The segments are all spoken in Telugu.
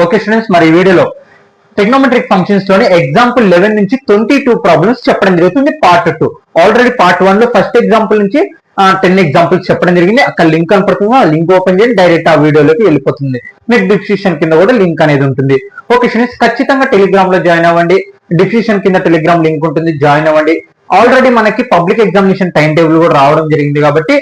ఓకే స్టూడెంట్స్, మరి ఈ వీడియోలో టెక్నోమెట్రిక్ ఫంక్షన్స్ లోని ఎగ్జాంపుల్ 11 నుంచి 22 ప్రాబ్లమ్స్ చెప్పడం జరుగుతుంది. పార్ట్ 2 ఆల్రెడీ పార్ట్ 1 లో ఫస్ట్ ఎగ్జాంపుల్ నుంచి 10 ఎగ్జాంపుల్స్ చెప్పడం జరిగింది. అక్కడ లింక్ కనపడుతుంది, ఆ లింక్ ఓపెన్ చేయండి, డైరెక్ట్ ఆ వీడియోలోకి వెళ్ళిపోతుంది. మీకు డిస్క్రిప్షన్ కింద కూడా లింక్ అనేది ఉంటుంది. ఓకే స్టూడెంట్స్, ఖచ్చితంగా టెలిగ్రామ్ లో జాయిన్ అవ్వండి. డిస్క్రిప్షన్ కింద టెలిగ్రామ్ లింక్ ఉంటుంది, జాయిన్ అవ్వండి. ఆల్రెడీ మనకి పబ్లిక్ ఎగ్జామినేషన్ టైం టేబుల్ కూడా రావడం జరిగింది కాబట్టి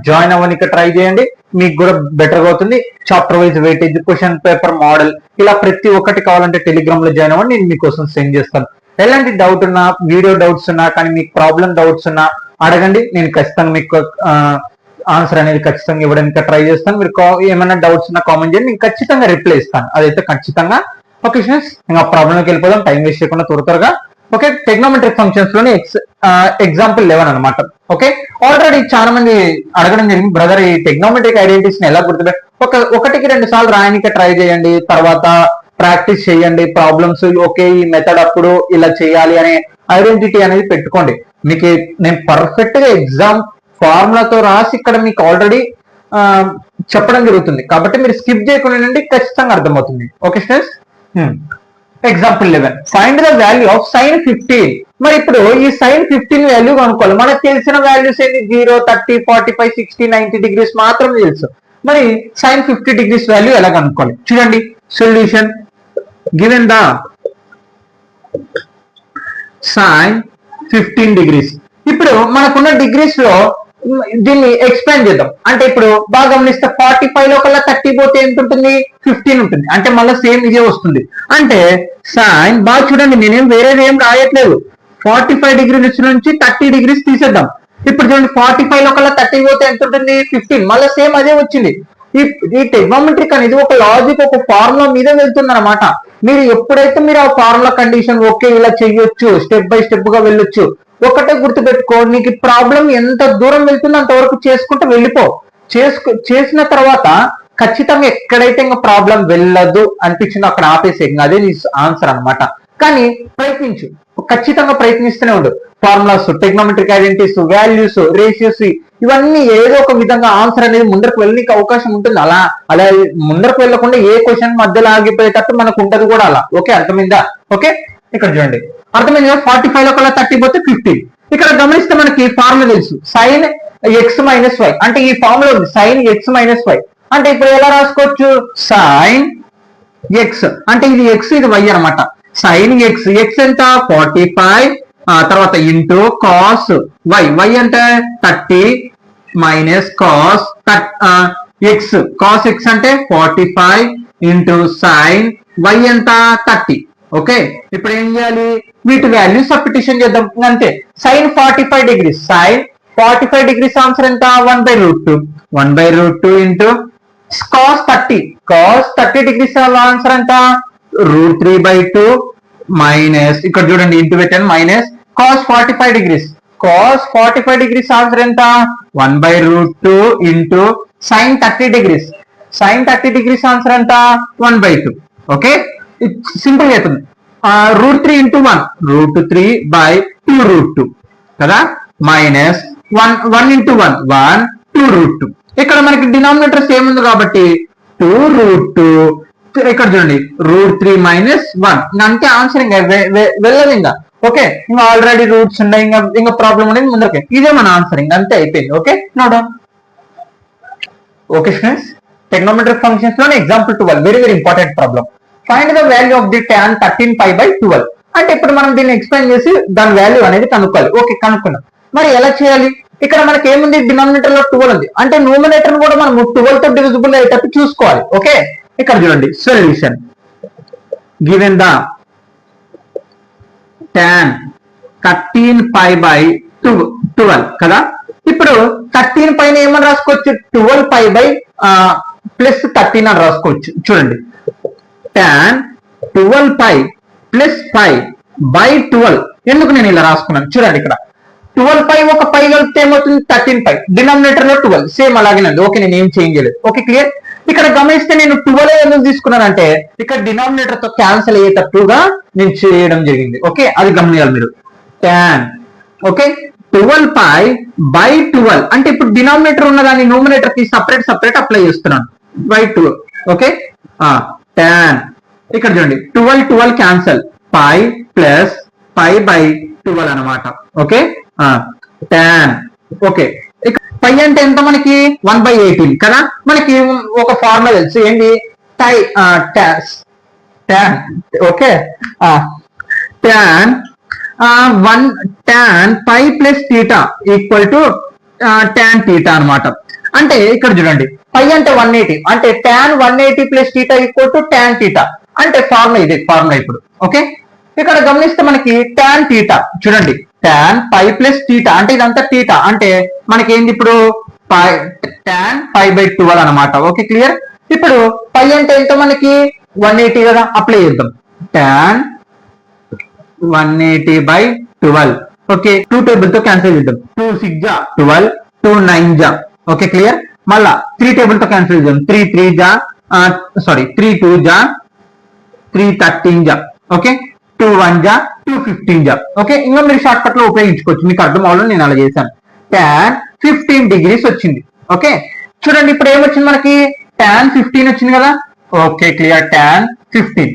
జాయిన్ అవ్వడానికి ట్రై చేయండి, మీకు కూడా బెటర్ గా అవుతుంది. Chapter wise weightage, question paper model, ఇలా ప్రతి ఒక్కటి కావాలంటే టెలిగ్రామ్ లో జాయిన్ అవ్వండి, నేను మీకోసం సెండ్ చేస్తాను. ఎలాంటి డౌట్ ఉన్నా, వీడియో డౌట్స్ ఉన్నా, కానీ మీకు ప్రాబ్లం డౌట్స్ ఉన్నా అడగండి, నేను ఖచ్చితంగా మీకు ఆన్సర్ అనేది ఖచ్చితంగా ఇవ్వడానికి ట్రై చేస్తాను. మీరు ఏమైనా డౌట్స్ ఉన్నా కామెంట్ చేయండి, నేను ఖచ్చితంగా రిప్లై ఇస్తాను, అదైతే ఖచ్చితంగా. ఓకే స్టూడెంట్స్, ఇంకా ప్రాబ్లంకి వెళ్ళిపోదాం, టైం వేస్ట్ చేయకుండా త్వరగా. ఓకే, టెక్నోమెట్రిక్ ఫంక్షన్స్ లోని ఎగ్జాంపుల్ 11 అనమాట. ఓకే, ఆల్రెడీ చాలా మంది అడగడం జరిగింది, బ్రదర్ ఈ టెక్నోమెట్రిక్ ఐడెంటిటీస్ ని ఎలా గుర్తుపెట్టి ఒకటికి 2 సార్లు రాయడానికి ట్రై చేయండి, తర్వాత ప్రాక్టీస్ చేయండి ప్రాబ్లమ్స్. ఓకే, ఈ మెథడ్ అప్పుడు ఇలా చేయాలి అనే ఐడెంటిటీ అనేది పెట్టుకోండి. మీకు నేను పర్ఫెక్ట్ గా ఎగ్జామ్ ఫార్ములాతో రాసి ఇక్కడ మీకు ఆల్రెడీ చెప్పడం జరుగుతుంది కాబట్టి మీరు స్కిప్ చేయకుండా ఖచ్చితంగా అర్థమవుతుంది. Okay students, example 11, find the value of sin 15. మరి ఇప్పుడు ఈ sin 15 వాల్యూ కనుక్కోవాలి. మనకు తెలిసిన వాల్యూస్ ఏంటి? 0, 30, 45, 60, 90 డిగ్రీస్ మాత్రం తెలుసు. మరి sin 50 డిగ్రీస్ వాల్యూ ఎలా కనుక్కోవాలి చూడండి. Solution given the sin 15 degrees. ఇప్పుడు మనకున్న డిగ్రీస్ లో దీన్ని ఎక్స్పాండ్ చేద్దాం. అంటే ఇప్పుడు బాగా గమనిస్తే 45 లో కల్లా 30 పోతే ఎంత ఉంటుంది? 15 ఉంటుంది. అంటే మళ్ళీ సేమ్ ఇదే వస్తుంది. అంటే సైన్ బాగా చూడండి, నేనేం వేరేది ఏం రాయట్లేదు. 45 డిగ్రీస్ నుంచి 30 డిగ్రీస్ తీసేద్దాం. ఇప్పుడు చూడండి, 45 లో కల్లా 30 పోతే ఎంత ఉంటుంది? 15. మళ్ళీ సేమ్ అదే వచ్చింది. ఈ టెక్నోమెట్రిక్ అనేది ఒక లాజిక్, ఒక ఫార్ములా మీద వెళ్తుంది అనమాట. మీరు ఎప్పుడైతే మీరు ఆ ఫార్ములా కండిషన్ ఓకే ఇలా చెయ్యొచ్చు, స్టెప్ బై స్టెప్ గా వెళ్ళొచ్చు. ఒకటే గుర్తుపెట్టుకో, నీకు ప్రాబ్లం ఎంత దూరం వెళ్తుందో అంతవరకు చేసుకుంటూ వెళ్ళిపో. చేసిన తర్వాత ఖచ్చితంగా ఎక్కడైతే ఇంకా ప్రాబ్లం వెళ్ళదు అనిపించిందో అక్కడ ఆపేసే, అదే నీ ఆన్సర్ అనమాట. కానీ ప్రయత్నించు, ఖచ్చితంగా ప్రయత్నిస్తూనే ఉండు. ఫార్ములాస్, టెక్నోమెట్రిక్ ఐడెంటిటీస్, వాల్యూస్, రేషియోస్, ఇవన్నీ ఏదో ఒక విధంగా ఆన్సర్ అనేది ముందరకు వెళ్ళడానికి అవకాశం ఉంటుంది. అలా ముందరకు వెళ్ళకుండా ఏ క్వశ్చన్ మధ్యలో ఆగిపోయేటట్టు మనకు ఉంటది కూడా అలా. ఓకే, అర్థమైందా? ఓకే, ఇక్కడ చూడండి, అర్థమైంది కదా. 45 లో కల్లా 30 పోతే 15. ఇక్కడ గమనిస్తే మనకి ఫార్ములా తెలుసు, sin x మైనస్ y. అంటే ఈ ఫార్ములా ఉంది, sin x మైనస్ y. అంటే ఇప్పుడు ఎలా రాసుకోవచ్చు? sin x అంటే ఇది x, ఇది y అనమాట. sin x, x ఎంత? 45, తర్వాత ఇంటూ కాస్ y అంటే 30 minus cos x, cos x అంటే 45 ఇంటూ sin y ఎంత? 30. ఓకే, ఇప్పుడు ఏం చేయాలి? వీటి వాల్యూ సబ్స్టిట్యూషన్ చేద్దాం, అంతే. sin 45 degrees, sin 45 degrees answer ఎంత? 1/√2. 1/√2 into cos 30, cos 30 degrees answer ఎంత? √3/2 మైనస్, ఇక్కడ చూడండి ఇంటూ పెట్టాను, minus cos 45 degrees, cos 45 degrees answer ఎంత? 1/√2 into sin 30 degrees, sin 30 degrees answer ఎంత? 1/2. ఓకే, సింపుల్ అవుతుంది. √3 ఇంటూ 1, √3/2√2 కదా, మైనస్ 1 ఇంటూ 1, 1, 2√2. ఇక్కడ మనకి డినామినేటర్ సేమ్ ఉంది కాబట్టి 2√2. ఇక్కడ చూడండి, √3 మైనస్ 1, అంటే ఆన్సర్ ఇంకా వెళ్ళదు ఇంకా. ఓకే, ఇంకా ఆల్రెడీ రూట్స్ ఉన్నాయి, ఇంకా ప్రాబ్లం అనేది ముందరకే. ఇదే మన ఆన్సర్, ఇంకా అంతే అయిపోయింది. Okay, no doubt. Okay students, trigonometric functions లోనే example 12, very very important problem. Find the value of the tan 13π/12. అంటే ఇప్పుడు మనం దీన్ని ఎక్స్ప్లెయిన్ చేసి దాని వాల్యూ అనేది కనుక్కోవాలి. ఓకే, కనుక్కున్నాం. మరి ఎలా చేయాలి? ఇక్కడ మనకి ఏముంది? డినామినేటర్ లో 12 ఉంది. అంటే న్యూమినేటర్ కూడా మనం 12 తో డివిజిబుల్ అయ్యేటట్టు చూసుకోవాలి. ఓకే, ఇక్కడ చూడండి, సొల్యూషన్ గివెన్ ద tan 13π/12 కదా. ఇప్పుడు 13 పైన ఏమని రాసుకోవచ్చు? 12π ప్లస్ 13 అని రాసుకోవచ్చు. చూడండి, tan 12π ప్లస్ 5/12. ఎందుకు నేను ఇలా రాసుకున్నాను చూడండి, ఇక్కడ 12π ఒక పై కలిపితే ఏమవుతుంది? 13π. డినామినేటర్ లో 12 సేమ్ అలాగే ఉంది. ఓకే, నేను ఏం చేంజ్ చేయలేదు. Okay, clear. ఇక్కడ గమనిస్తే నేను 12 ఎందుకు తీసుకున్నానంటే ఇక్కడ డినామినేటర్ తో క్యాన్సిల్ అయ్యేటట్టుగా నేను చేయడం జరిగింది. ఓకే, అది గమనియాలి మీరు. tan ఓకే 12π/12 అంటే ఇప్పుడు డినామినేటర్ ఉన్న దాన్ని న్యూమినేటర్ కి సపరేట్ అప్లై చేస్తున్నాను. 12 ఓకే tan. ఇక్కడ చూడండి 12 cancel, pi plus pi by 12 అనమాట. Okay tan. ఓకే ఇక్కడ పై అంటే ఎంత మనకి 1/18 కదా. మనకి ఒక ఫార్ములా తెలుసు ఏంటి, tan. Okay tan 1 tan pi plus theta equal to tan theta అనమాట. అంటే ఇక్కడ చూడండి పై అంటే 180, అంటే tan 180 plus theta equal to tan theta. అంటే ఫార్ములా ఇది ఫార్ములా ఇప్పుడు. ఓకే ఇక్కడ గమనిస్తే మనకి tan థీటా చూడండి, tan పై ప్లస్ థీటా అంటే ఇదంతా థీటా, అంటే మనకి ఏంది ఇప్పుడు tan π/12 అనమాట. Okay clear. ఇప్పుడు పై అంటే ఎంతో మనకి 180 కదా, అప్లై చేద్దాం. tan 180/12. ఓకే 2 టేబుల్ తో క్యాన్సిల్ చేద్దాం. 2 6 జా 12, 2 9 జా. Okay clear. మళ్ళా 3 టేబుల్ తో క్యాన్సిల్ చేద్దాం. 3 3 జా 3 2 జా 3 13 జా. ఓకే 2 1 జా 2 15 జా. ఓకే ఇంకా మీరు షార్ట్ కట్ లో ఉపయోగించుకోవచ్చు, మీకు అర్థం అవ్వాలని నేను అలా చేశాను. tan 15 డిగ్రీస్ వచ్చింది. ఓకే చూడండి ఇప్పుడు ఏమొచ్చింది మనకి, tan 15 వచ్చింది కదా. Okay clear, tan 15.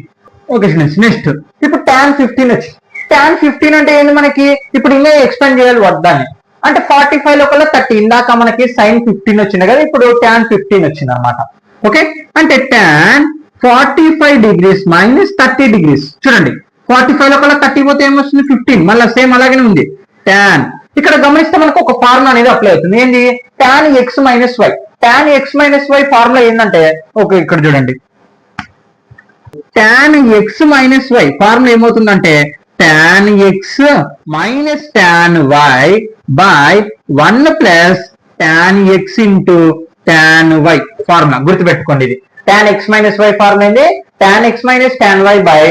Okay next ఇప్పుడు tan 15 వచ్చింది. tan 15 అంటే ఏంటి మనకి, ఇప్పుడు ఇంకా ఎక్స్పాండ్ చేయాలి వద్దాన్ని, అంటే 45 లోపల 30. ఇందాక మనకి sin 15 వచ్చింది కదా, ఇప్పుడు tan 15 వచ్చింది అనమాట. ఓకే అంటే tan 45 డిగ్రీస్ మైనస్ 30 డిగ్రీస్. చూడండి 45 లోపల 30 పోతే ఏమొస్తుంది 15, మళ్ళీ సేమ్ అలాగే ఉంది. tan ఇక్కడ గమనిస్తే మనకు ఒక ఫార్ములా అనేది అప్లై అవుతుంది. ఏంటి, tan x minus y. tan x minus why formula ఏంటంటే, ఓకే ఇక్కడ చూడండి tan x minus why formula ఏమవుతుందంటే tan x minus tan y by 1 plus tan x into tan y. Formula గుర్తుపెట్టుకోండి ఇది. tan x minus why formula ఏంది, tan x minus tan y by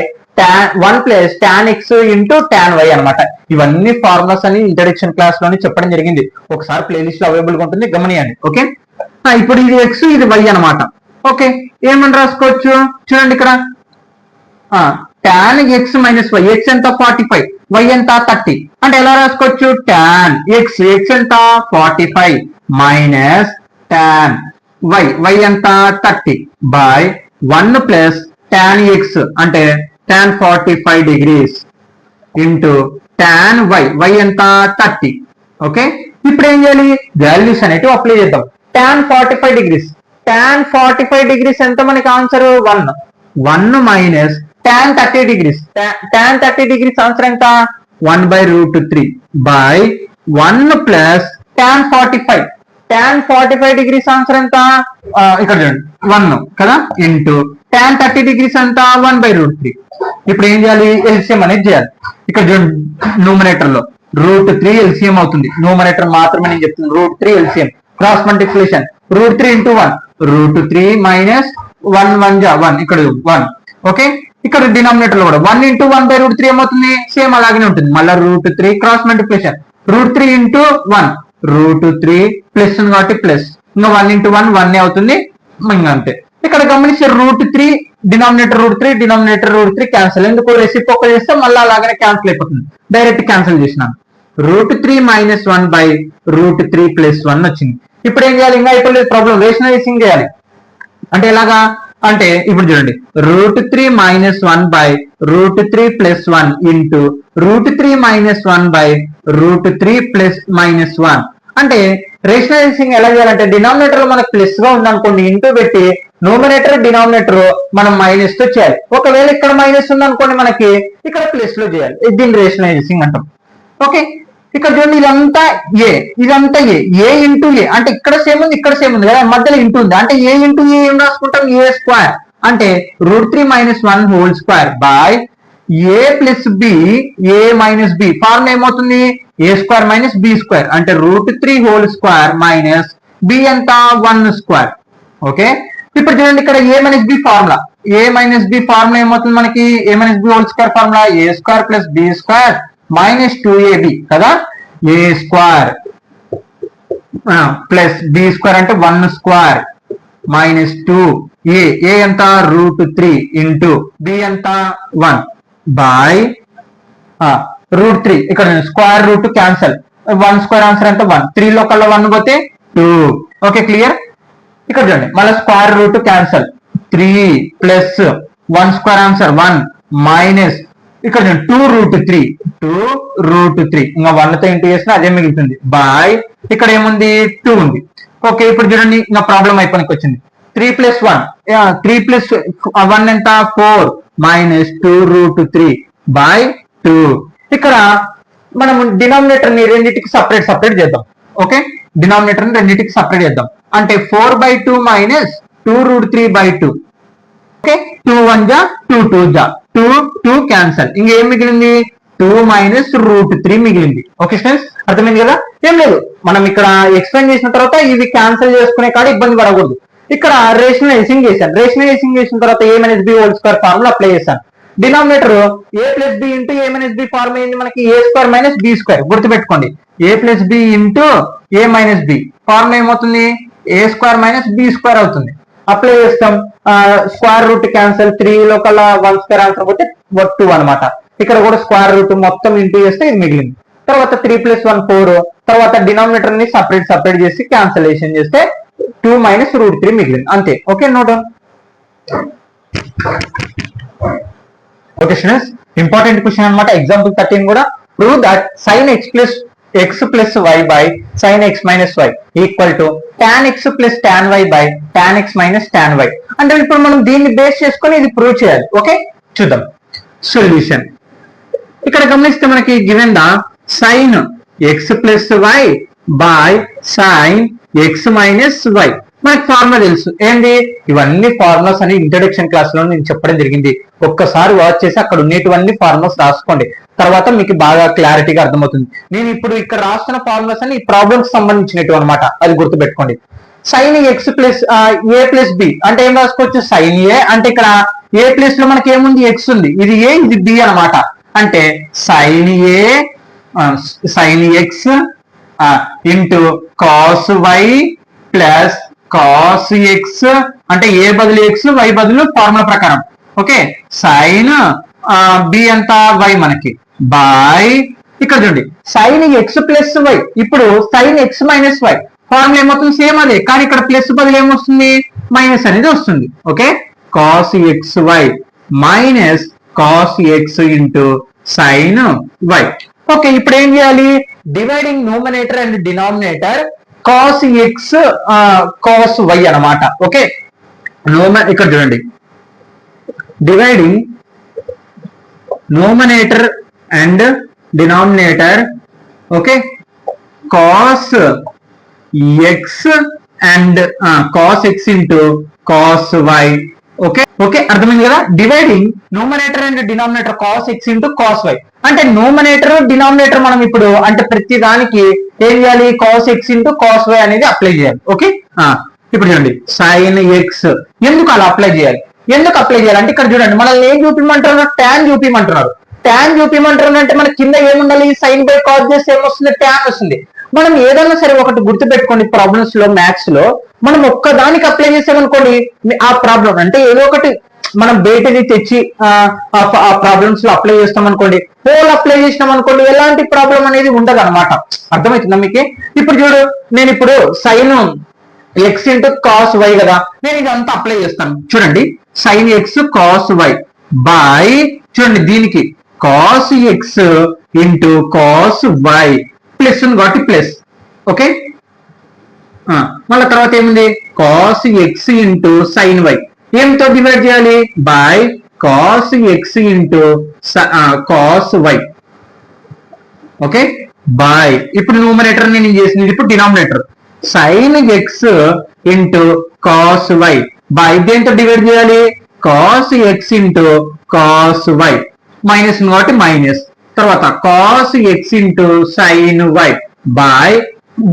1 plus tan x into tan y అనమాట. ఇవన్నీ ఫార్ములాస్ అని ఇంట్రడక్షన్ క్లాస్ లోనే చెప్పడం జరిగింది. ఒకసారి ప్లేలిస్ట్ లో అవైలబుల్ గా ఉంటుంది, గమనియండి. ఓకే ఇప్పుడు ఇది x ఇది y అనమాట. ఓకే ఏమని రాసుకోవచ్చు చూడండి ఇక్కడ, tan x minus y. x ఎంత 45, y ఎంత 30. అంటే ఎలా రాసుకోవచ్చు, tan x ఎంత 45 మైనస్ tan y ఎంత 30 బై 1 ప్లస్ tan x అంటే tan 45 degrees into tan y ఎంత 30. ఓకే ఇప్పుడు ఏం చేయాలి, వాల్యూస్ అనేటివి అప్లై చేద్దాం. tan 45 డిగ్రీస్, tan 45 డిగ్రీస్ ఎంత మనకి answer 1 minus tan 30 degrees. tan 30 degrees answer ఎంత 1/√3 by 1 plus tan 45. tan 45 degrees answer ఎంత ఇక్కడ చూడండి 1 కదా ఇంటూ tan 30 డిగ్రీస్ ఎంత 1/√3. ఇప్పుడు ఏం చేయాలి, ఎల్సిఎం అనేది చేయాలి. ఇక్కడ చూడండి న్యూమరేటర్ లో √3 ఎల్సిఎం అవుతుంది. న్యూమరేటర్ మాత్రమే నేను చెప్తున్నాను. √3 LCM cross multiplication √3 into 1 √3 minus 1 1 జా 1 ఇక్కడ 1. ఓకే ఇక్కడ డినామినేటర్ లో కూడా 1 ఇంటూ 1/√3 ఏమవుతుంది, సేమ్ అలాగే ఉంటుంది. మళ్ళీ √3 క్రాస్ మల్టిప్లికేషన్ √3 ఇంటూ 1 √3 ప్లస్ కాబట్టి ప్లస్, ఇంకా 1 ఇంటూ 1 1 అవుతుంది, ఇంకా అంతే. ఇక్కడ గమనిస్తే √3 డినామినేటర్ √3 డినామినేటర్ √3 క్యాన్సిల్. ఎందుకు రెసిప్రోకల్ చేస్తే మళ్ళీ అలాగనే క్యాన్సిల్ అయిపోతుంది. డైరెక్ట్ క్యాన్సిల్ చేసినాను. √3 మైనస్ 1 బై √3 ప్లస్ 1 వచ్చింది. ఇప్పుడు ఏం చేయాలి, ఇంకా అయిపోలేదు ప్రాబ్లం, రేషనలైజింగ్ చేయాలి. అంటే ఎలాగా అంటే ఇప్పుడు చూడండి √3 minus 1 by √3 plus 1 into √3 minus 1 by √3 plus minus 1. అంటే రేషనలైజింగ్ ఎలా చేయాలంటే, డినామినేటర్ లో మనకు ప్లస్ గా ఉందనుకోండి ఇంటూ పెట్టి, న్యూమరేటర్ డినామినేటర్ మనం మైనస్ తో చేయాలి. ఒకవేళ ఇక్కడ మైనస్ ఉందనుకోండి మనకి ఇక్కడ ప్లస్ లో చేయాలి. దీన్ని రేషనలైజింగ్ అంటాం. ఓకే ఇక్కడ చూడండి ఇదంతా ఏ, ఇదంతా ఏ ఇంటూ ఏ, అంటే ఇక్కడ సేమ్ ఉంది ఇక్కడ సేమ్ ఉంది కదా, మధ్యలో ఇంటూ ఉంది. అంటే ఏ ఇంటూ ఏ ఏం రాసుకుంటాం, ఏ స్క్వేర్. అంటే √3 minus 1 whole square by A plus B A minus B. Formula ఏమవుతుంది, A square minus B square. అంటే √3 హోల్ స్క్వేర్ మైనస్ బి ఎంత 1 స్క్వేర్. ఓకే ఇప్పుడు చూడండి ఇక్కడ A minus B formula, A minus B formula ఏమవుతుంది మనకి, A minus B whole square formula A square plus B square minus 2ab కదా, A square plus B square అంటే 1 స్క్వేర్ మైనస్ 2 ఏ ఎంత √3 ఇంటూ బి ఎంత 1 బై √3. ఇక్కడ square root cancel, 1 square answer ఎంత 1, 3 లో కల్లా 1 పోతే 2. Okay clear. ఇక్కడ చూడండి మళ్ళీ square root cancel, 3 plus 1 square answer 1 minus ఇక్కడ 2√3 ఇంకా 1 తో ఇంటూ చేసినా అదే మిగులుతుంది బై ఇక్కడ ఏముంది 2 ఉంది. ఓకే ఇప్పుడు చూడండి ఇంకా ప్రాబ్లం అయిపోయినకి వచ్చింది 3 ప్లస్ 1 3 ప్లస్ 1 ఎంత 4 మైనస్ 2√3 బై 2. ఇక్కడ మనం డినామినేటర్ ని రెండింటికి సపరేట్ చేద్దాం. ఓకే డినామినేటర్ ని రెండింటికి సపరేట్ చేద్దాం అంటే 4/2 మైనస్ 2√3/2. ఓకే 2 1 జా 2 2 జా 2 క్యాన్సల్ ఇంకేం మిగిలింది 2 మైనస్ √3 మిగిలింది. ఓకే ఫ్రెండ్స్ అర్థమైంది కదా. ఏం లేదు మనం ఇక్కడ ఎక్స్ప్లెయిన్ చేసిన తర్వాత ఇవి క్యాన్సల్ చేసుకునే కాడ ఇబ్బంది పడకూడదు. ఇక్కడ రేషనలైజింగ్ చేసిన తర్వాత a minus b whole square formula apply చేశాను. Denominator a plus b into a minus b formula ఏంటి మనకి a square minus b square గుర్తుపెట్టుకోండి. a plus b into a minus b formula ఏమవుతుంది a square minus b square అవుతుంది. అప్లై చేస్తాం స్క్వేర్ రూట్ క్యాన్సల్ 3 లో కల్లా 1 స్క్వేర్ ఆన్సర్ పోతే 2 అనమాట. ఇక్కడ కూడా స్క్వేర్ రూట్ మొత్తం ఇంటూ చేస్తే ఇది మిగిలింది. తర్వాత 3 ప్లస్ 1 4 తర్వాత డినామినేటర్ ని సపరేట్ చేసి క్యాన్సలేషన్ చేస్తే 2 మైనస్ √3 మిగిలింది అంతే. Okay note down. Okay students important question అనమాట ఎగ్జాంపుల్ 13 కూడా prove that sin x plus y by sin x minus y equal to tan x plus tan y by tan x minus tan y అంటే ఇప్పుడు మనం దీన్ని బేస్ చేసుకొని ఇది ప్రూవ్ చేయాలి. ఓకే చూద్దాం సొల్యూషన్. ఇక్కడ గమనిస్తే మనకి given the sin x plus y by sin x minus y మనకి ఫార్ములా తెలుసు ఏంటి ఇవన్నీ ఫార్ములాస్ అని ఇంట్రడక్షన్ క్లాస్ లో నేను చెప్పడం జరిగింది. ఒక్కసారి వాచ్ చేసి అక్కడ ఉన్నటువంటి ఫార్ములాస్ రాసుకోండి తర్వాత మీకు బాగా క్లారిటీగా అర్థమవుతుంది. నేను ఇప్పుడు ఇక్కడ రాస్తున్న ఫార్ములాస్ అని ఈ ప్రాబ్లమ్స్ సంబంధించినట్టు అనమాట అది గుర్తుపెట్టుకోండి. సైన్ ఎక్స్ ప్లస్ ఏ ప్లస్ బి అంటే ఏం రాసుకోవచ్చు సైన్ ఏ అంటే ఇక్కడ ఏ ప్లస్ లో మనకి ఏముంది ఎక్స్ ఉంది ఇది ఏ ఇది బి అనమాట అంటే sine A sine X into cos why plus cos X అంటే ఏ బదులు ఎక్స్ వై బదులు ఫార్ములా ప్రకారం. ఓకే సైన్ బి ఎంత వై మనకి బై ఇక్కడ చూడండి సైన్ ఎక్స్ ప్లస్ వై ఇప్పుడు sine X minus why formula ఏమవుతుంది సేమ్ అదే కానీ ఇక్కడ ప్లస్ బదులు ఏమొస్తుంది మైనస్ అనేది వస్తుంది. Okay cos X Y minus cos X into sine Y. Okay ఇప్పుడు ఏం చేయాలి dividing numerator and denominator cos X cos Y అనమాట. ఓకే ఇక్కడ చూడండి dividing numerator and denominator okay cos X and cos X into cos why. Okay okay అర్థమైంది కదా. Dividing numerator and denominator cos X into cos Y అంటే న్యూమరేటర్ డినామినేటర్ మనం ఇప్పుడు అంటే ప్రతి దానికి ఏం చేయాలి cos X into cos Y అనేది అప్లై చేయాలి. ఓకే ఇప్పుడు చూడండి సైన్ ఎక్స్ ఎందుకు అలా అప్లై చేయాలి అంటే ఇక్కడ చూడండి మనల్ని ఏం చూపిమంటున్నారు ట్యాన్ చూపిమంటున్నారు అంటే మన కింద ఏముండాలి సైన్ బై కాస్ చేస్తే ఏమొస్తుంది ట్యాన్ వస్తుంది. మనం ఏదైనా సరే ఒకటి గుర్తుపెట్టుకోండి ప్రాబ్లమ్స్ లో మ్యాథ్స్ లో మనం ఒక్కదానికి అప్లై చేసామనుకోండి ఆ ప్రాబ్లం అంటే ఏదో ఒకటి మనం బయటది తెచ్చి ఆ ప్రాబ్లమ్స్ లో అప్లై చేస్తాం అనుకోండి హోల్ అప్లై చేసినాం అనుకోండి ఎలాంటి ప్రాబ్లం అనేది ఉండదు అనమాట. అర్థమవుతుందా మీకు. ఇప్పుడు చూడు నేను ఇప్పుడు sine X into cos y కదా నేను ఇదంతా అప్లై చేస్తాను చూడండి sine x cos y by చూడండి దీనికి cos X into cos why plus ఉంది కాబట్టి ప్లస్. ఓకే మళ్ళీ తర్వాత ఏముంది cos X into sine y ఏమితో డివైడ్ చేయాలి by cos X into cos why. Okay by ఇప్పుడు న్యూమరేటర్ నేను చేసింది ఇప్పుడు denominator sine X into cos y by దేంతో డివైడ్ చేయాలి cos X into cos why minus కాబట్టి మైనస్ తర్వాత cos X into sine Y by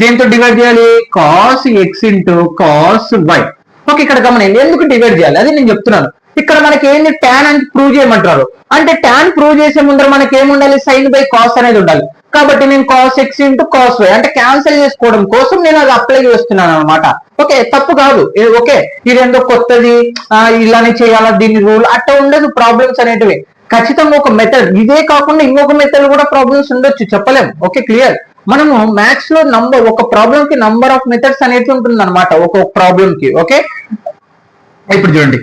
దేంతో డివైడ్ చేయాలి cos X into cos why. Okay ఇక్కడ గమనించండి ఎందుకు డివైడ్ చేయాలి అది నేను చెప్తున్నాను. ఇక్కడ మనకి ఏంటి ట్యాన్ అని ప్రూవ్ చేయమంటారు అంటే ట్యాన్ ప్రూవ్ చేసే ముందర మనకి ఏముండాలి సైన్ బై కాస్ అనేది ఉండాలి కాబట్టి నేను cos X into cos Y అంటే క్యాన్సిల్ చేసుకోవడం కోసం నేను అది అప్లై చేస్తున్నాను అనమాట. ఓకే తప్పు కాదు. ఓకే ఇది ఎంతో కొత్తది ఇలానే చేయాలా దీని రూల్ అట్లా ఉండదు. ప్రాబ్లమ్స్ అనేటివి ఖచ్చితంగా ఒక మెథడ్ ఇదే కాకుండా ఇంకొక మెథడ్ కూడా ప్రాబ్లమ్స్ ఉండొచ్చు చెప్పలేం. Okay clear. మనము మ్యాథ్స్ లో ఒక ప్రాబ్లం కి నంబర్ ఆఫ్ మెథడ్స్ అనేది ఉంటుంది అనమాట ఒక్కొక్క ప్రాబ్లం కి. ఓకే ఇప్పుడు చూడండి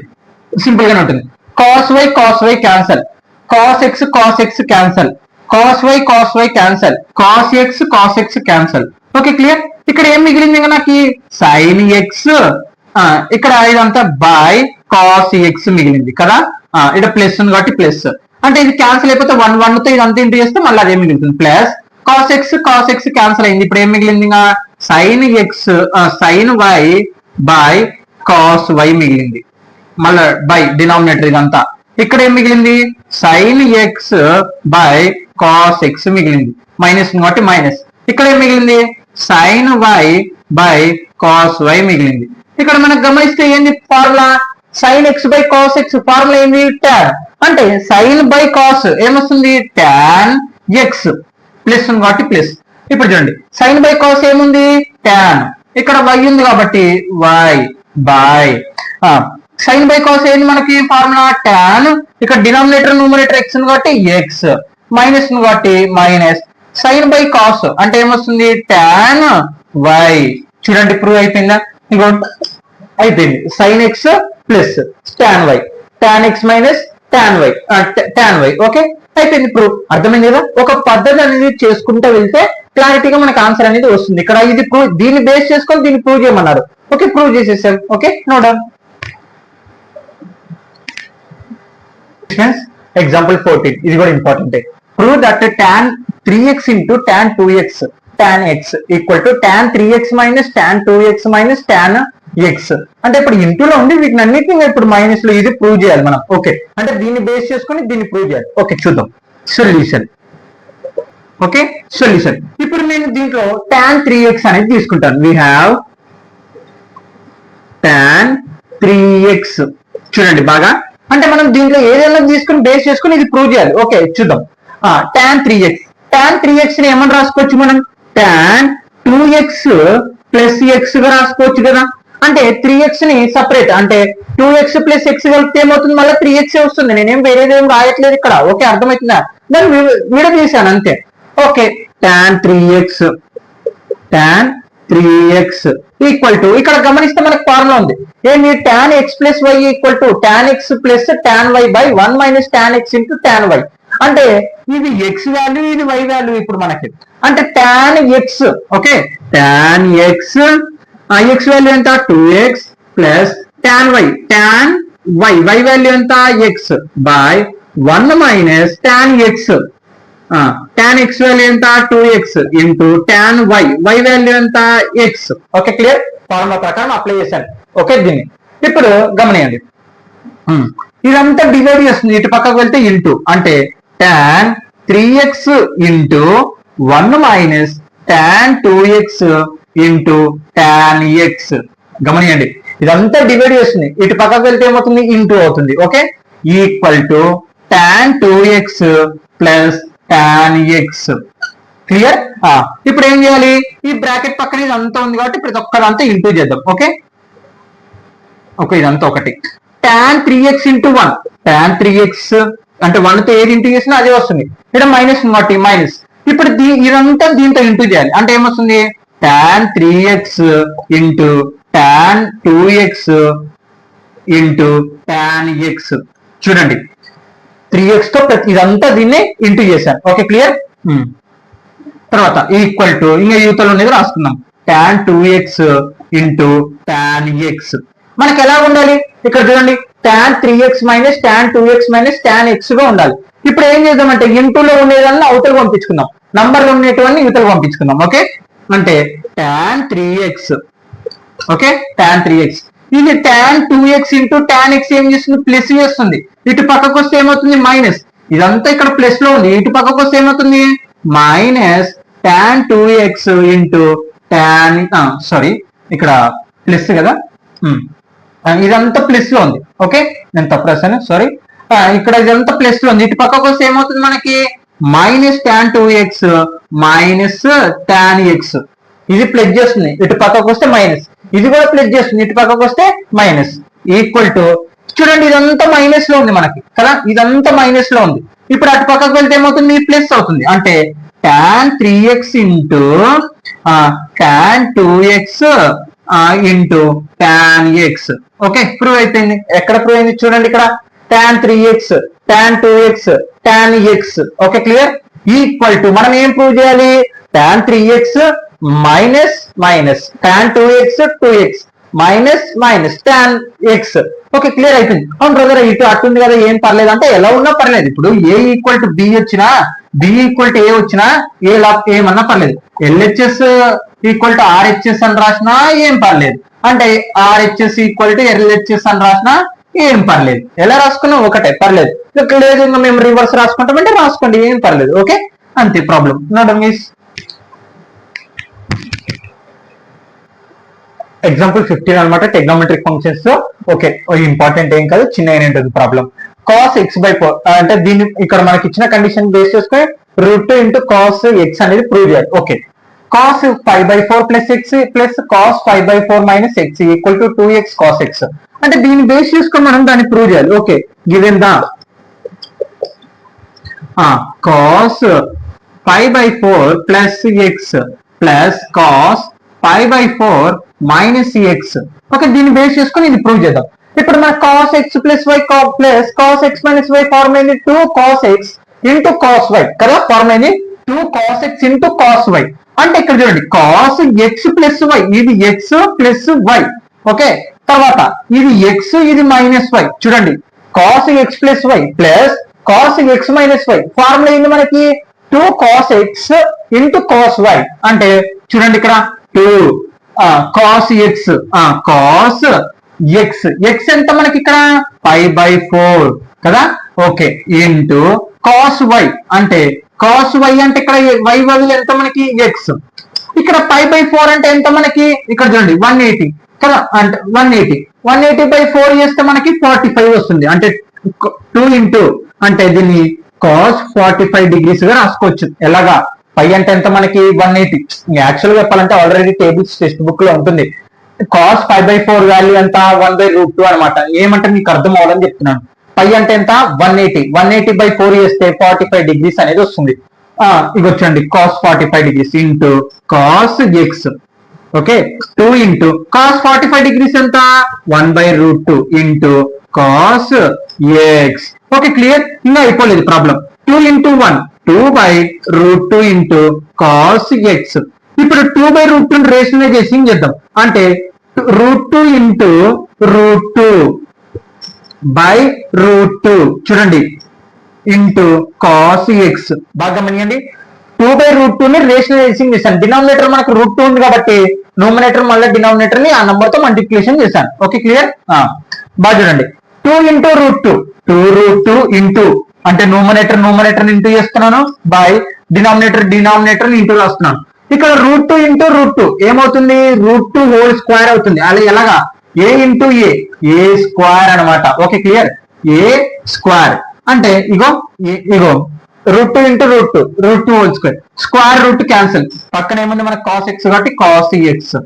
సింపుల్ గానే ఉంటుంది. Cos Y cancel, cos X cancel, cos Y cancel, cos X cancel. Okay clear. ఇక్కడ ఏం మిగిలింది ఇంకా నాకు సైన్ ఎక్స్, ఇక్కడ ఇదంతా బై కాస్ ఎక్స్ మిగిలింది కదా. ఇక్కడ ప్లస్ ఉంది కాబట్టి ప్లస్, అంటే ఇది క్యాన్సిల్ అయిపోతే 1 తో ఇదంతా ఇంటూ చేస్తే మళ్ళీ అదే మిగులుతుంది ప్లస్ కాస్ ఎక్స్ క్యాన్సిల్ అయింది. ఇప్పుడు ఏం మిగిలింది ఇంకా sine X sine Y by cos Y మిగిలింది, మళ్ళీ బై డినామినేటర్ ఇదంతా. ఇక్కడ ఏం మిగిలింది sine X by cos X మిగిలింది, మైనస్ కాబట్టి మైనస్. ఇక్కడ ఏం మిగిలింది sine Y by cos Y మిగిలింది. ఇక్కడ మనకు గమనిస్తే ఏంది formula sine X by cos X, formula ఏంది టాన్, అంటే సైన్ బై కాస్ ఏమొస్తుంది టాన్ ఎక్స్, ప్లస్ ఉంది కాబట్టి ప్లస్. ఇప్పుడు చూడండి సైన్ బై కాస్ ఏముంది టాన్, ఇక్కడ వై ఉంది కాబట్టి Y by sine by cos ఏంది మనకి ఫార్ములా టాన్, ఇక్కడ డినామినేటర్ న్యూమరేటర్ ఎక్స్ ఉంది కాబట్టి ఎక్స్, మైనస్ ఉంది కాబట్టి మైనస్. సైన్ బై కాస్ అంటే ఏమొస్తుంది టాన్ వై. చూడండి ప్రూవ్ అయిపోయిందా, ఇంకో అయిపోయింది sine X plus tan Y, tan X minus tan Y. Okay అయిపోయింది ప్రూవ్. అర్థమైంది కదా. ఒక పద్ధతి అనేది చేసుకుంటూ వెళ్తే క్లారిటీగా మనకు ఆన్సర్ అనేది వస్తుంది. ఇక్కడ ఇది ప్రూవ్, దీన్ని బేస్ చేసుకొని దీన్ని ప్రూవ్ చేయమన్నారు. ఓకే ప్రూవ్ చేసేసాం. Okay no down. ఎగ్జాంపుల్ 14, ఇది కూడా important. Prove that tan 3x into tan 2x tan x equal to tan 3x minus tan 2x minus tan x. అంటే ఇప్పుడు ఇంటూలో ఉంది, వీటిని అన్నిటిని ఇప్పుడు మైనస్ లో ఇది ప్రూవ్ చేయాలి మనం. ఓకే అంటే దీన్ని బేస్ చేసుకొని దీన్ని ప్రూవ్ చేయాలి. ఓకే చూద్దాం సొల్యూషన్. Okay solution. ఇప్పుడు నేను దీంట్లో tan 3x అనేది తీసుకుంటాను. We have tan 3x. చూడండి బాగా, అంటే మనం దీంట్లో ఏదైనా తీసుకుని బేస్ చేసుకుని ఇది ప్రూవ్ చేయాలి. ఓకే చూద్దాం. tan 3x ని ఏమని రాసుకోవచ్చు మనం tan 2x ప్లస్ x గా రాసుకోవచ్చు కదా. అంటే 3x ని సపరేట్, అంటే 2x ప్లస్ x కలిపితే ఏమవుతుంది మళ్ళీ 3x వస్తుంది. నేనేం వేరేదేం రాయట్లేదు ఇక్కడ. ఓకే అర్థమవుతుందా, దాన్ని విడదీశాను అంతే. Okay tan 3x equal to, ఇక్కడ గమనిస్తే మనకు ఫార్ములా ఉంది ఏంటి tan x plus y equal to tan x plus tan y by 1 minus tan x into tan y. అంటే ఇది x వాల్యూ, ఇది y వాల్యూ. ఇప్పుడు మనకి అంటే tan x, okay tan x value ఎంత 2x plus tan y value ఎంత x by 1 minus tan x value ఎంత 2x into tan y value ఎంత x. Okay clear. ఫార్ములా ప్రకారం అప్లై చేశాను. ఓకే దీన్ని ఇప్పుడు గమనియండి, ఇదంతా డివైడ్ చేస్తుంది. ఇటు పక్కకు వెళ్తే ఇంటూ, అంటే tan 3x into 1 minus tan 2x into tan x. గమనియండి ఇదంతా డివైడ్ చేస్తుంది. ఇటు పక్కకు వెళ్తే ఏమవుతుంది ఇంటూ అవుతుంది. Okay equal to tan 2x plus tan x. Clear. ఇప్పుడు ఏం చేయాలి, ఈ బ్రాకెట్ పక్కన ఇదంతా ఉంది కాబట్టి ప్రతి ఒక్కదంతా ఇంటూ చేద్దాం. ఓకే ఇదంతా ఒకటి. tan 3x into 1, tan 3x అంటే 1 తో ఏది ఇంటూ చేసినా అదే వస్తుంది. ఇక్కడ మైనస్ కాబట్టి మైనస్. ఇప్పుడు ఇదంతా దీంతో ఇంటూ చేయాలి, అంటే ఏమొస్తుంది tan 3x into tan 2x into tan x. చూడండి 3x తో ఇదంతా దీన్ని ఇంటూ చేశాను. Okay clear. తర్వాత ఈక్వల్ టు, ఇంకా యూతలో ఉండేది రాసుకుందాం tan 2x into tan x. మనకి ఎలా ఉండాలి ఇక్కడ చూడండి tan 3x minus tan 2x minus tan x గా ఉండాలి. ఇప్పుడు ఏం చేద్దామంటే ఇంటూలో ఉండేదాన్ని అవతల పంపించుకుందాం, నంబర్లు ఉండేటువంటి యువతలు పంపించుకుందాం. ఓకే అంటే tan 3x, okay tan 3x ఇది tan 2x into tan x ఏం చేస్తుంది ప్లస్ చేస్తుంది. ఇటు పక్కకు వస్తే ఏమవుతుంది మైనస్. ఇదంతా ఇక్కడ ప్లస్ లో ఉంది, ఇటు పక్కకు వస్తే ఏమవుతుంది minus tan 2x into tan ఇక్కడ ప్లస్ కదా, ఇదంతా ప్లస్ లో ఉంది. ఓకే నేను తప్పు రాశాను, సారీ. ఇక్కడ ఇదంతా ప్లస్ లో ఉంది, ఇటు పక్కకు వస్తే ఏమవుతుంది మనకి minus tan 2x minus tan x. ఇది ప్లస్ చేస్తుంది, ఇటు పక్కకు వస్తే మైనస్. ఇది కూడా ప్లస్ చేస్తుంది, ఇటు పక్కకు వస్తే మైనస్. ఈక్వల్ టు, చూడండి ఇదంతా మైనస్ లో ఉంది మనకి కదా, ఇదంతా మైనస్ లో ఉంది. ఇప్పుడు అటు పక్కకు వెళ్తే ఏమవుతుంది ప్లస్ అవుతుంది. అంటే tan 3x into tan 2x into tan x. Okay, prove అయిపోయింది. ఎక్కడ ప్రూవ్ అయింది చూడండి, ఇక్కడ tan 3x, tan 2x, tan x. Okay, clear. Equal to మనం ఏం ప్రూవ్ చేయాలి, tan 3x minus minus tan 2x 2x minus minus tan x. Okay, clear అయిపోయింది. అవును బ్రదర్, ఇటు అట్టుంది కదా, ఏం పర్లేదు అంటే ఎలా ఉన్నా పర్లేదు. ఇప్పుడు ఏ ఈక్వల్ టు బి వచ్చినా, బి ఈక్వల్ టు ఏ వచ్చినా ఏమన్నా పర్లేదు. ఎల్హెచ్ఎస్ ఈక్వల్ టు ఆర్హెచ్ఎస్ అని రాసినా ఏం పర్లేదు. అంటే ఆర్హెచ్ఎస్ ఈక్వల్ టు ఎల్హెచ్ఎస్ అని రాసినా ఏం పర్లేదు. ఎలా రాసుకున్నాం ఒకటే, పర్లేదు. లేదు ఇంకా మేము రివర్స్ రాసుకుంటామంటే రాసుకోండి, ఏం పర్లేదు. ఓకే, అంతే, ప్రాబ్లం నోట్ మిస్. ఎగ్జాంపుల్ 15 అనమాట, టెగ్నోమెట్రిక్ ఫంక్షన్స్. ఓకే, ఇంపార్టెంట్ ఏం కాదు, చిన్న ఏంటది ప్రాబ్లం. కాస్ x/4 అంటే దీన్ని ఇక్కడ మనకి ఇచ్చిన కండిషన్ బేస్ చేసుకుని √2 ఇంటూ కాస్ ఎక్స్ అనేది ప్రూవ్ చేయాలి. Okay, cos 5/4 plus X plus cos 5/4 minus X equal to 2x cos X. అంటే దీన్ని బేస్ చేసుకొని మనం దాన్ని ప్రూవ్ చేయాలి. Okay, given the cos 5/4 plus X plus cos 5/4 minus X. Okay, దీన్ని బేస్ చేసుకొని ఇది ప్రూవ్ చేద్దాం. ఇప్పుడు మన cos X plus Y plus cos X minus Y form అయింది 2 cos X into cos y కదా, ఫార్మ్ అయింది 2 cos X into cos Y. అంటే ఇక్కడ చూడండి, కాస్ ఎక్స్ ప్లస్ వై, ఇది ఎక్స్ ప్లస్ వై. ఓకే, తర్వాత ఇది ఎక్స్, ఇది మైనస్ వై. చూడండి, cos X plus Y plus cos X minus why formula ఏంది మనకి 2 cos X into cos Y. అంటే చూడండి ఇక్కడ 2 cos X, cos X, X ఎంత మనకి ఇక్కడ 5/4 కదా. ఓకే, ఇంటూ కాస్ వై అంటే కాస్ వై అంటే ఇక్కడ వై బదులు ఎంత మనకి ఎక్స్. ఇక్కడ 5/4 అంటే ఎంత మనకి, ఇక్కడ చూడండి 180 కదా, అంటే 180/4 చేస్తే మనకి 45 వస్తుంది. అంటే 2 ఇంటూ అంటే దీన్ని కాస్ 45 డిగ్రీస్ గా రాసుకోవచ్చు. ఎలాగా, పై అంటే ఎంత మనకి 180. యాక్చువల్ గా చెప్పాలంటే ఆల్రెడీ టేబుల్స్ టెక్స్ట్ బుక్ లో ఉంటుంది. కాస్ 5/4 వాల్యూ ఎంత 1/√2 అనమాట. ఏమంటే మీకు అర్థం అవ్వాలని చెప్తున్నాను. పై అంటే ఎంత 180, 180/4 చేస్తే 45 డిగ్రీస్ అనేది వస్తుంది. ఇవి వచ్చండి cos 45 degrees into cos x. Okay, 2 into cos 45 degrees ఎంత 1/√2 into cos x. Okay, clear. ఇంకా అయిపోలేదు problem. 2 into 1 2/√2 into cos X. ఇప్పుడు 2/√2 రేషనలైజేషన్ చేద్దాం. అంటే √2 ఇంటూ √2 /√2 చూడండి ఇంటూ కాస్ ఎక్స్. బాగా గమనించండి, 2/√2 ని రేషనలైజేషన్ చేశాను. డినామినేటర్ మనకు √2 ఉంది కాబట్టి నోమినేటర్ మళ్ళీ డినామినేటర్ ని ఆ నంబర్ తో మల్టిప్లికేషన్ చేశాను. Okay, clear. బాగా చూడండి, 2 ఇంటూ √2 2√2 ఇంటూ అంటే నోమినేటర్ ఇంటూ చేస్తున్నాను, బై డినామినేటర్ ఇంటూ రాస్తున్నాను. ఇక్కడ √2 ఇంటూ √2 ఏమవుతుంది, √2 హోల్ స్క్వేర్ అవుతుంది. అలా ఎలాగా, ఏ ఇంటూ ఏ స్క్వేర్ అనమాట. Okay, clear. ఏ స్క్వేర్ అంటే ఇగో √2 into √2 whole square, square root cancel, పక్కన ఏముంది మనకు కాస్ ఎక్స్ కాబట్టి cos x.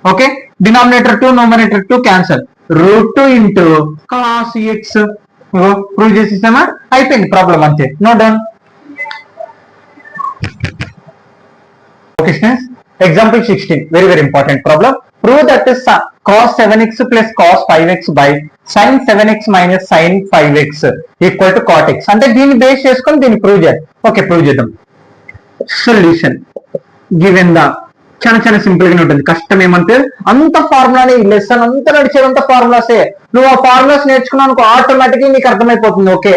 Okay, denominator 2 nominator 2 cancel, √2 into cos x. Prove చేసేసామా, అయిపోయింది ప్రాబ్లం, అంతే. No done. Okay students, example 16 very important problem. Prove that cos 7x plus cos 5x by sin 7x minus sin 5x equal to cot x. అంటే దీన్ని బేస్ చేసుకొని దీన్ని ప్రూవ్ చేయాలి. ఓకే, ప్రూవ్ చేద్దాం. సొల్యూషన్ గివెన్ ద చాలా సింపుల్ గానే ఉంటుంది. కష్టం ఏమంటే అంత ఫార్ములానే, ఈ లెసన్ అంతా నడిచేదంతా ఫార్ములాసే. నువ్వు ఆ ఫార్ములాస్ నేర్చుకున్నావు ఆటోమేటిక్గా నీకు అర్థమైపోతుంది. ఓకే,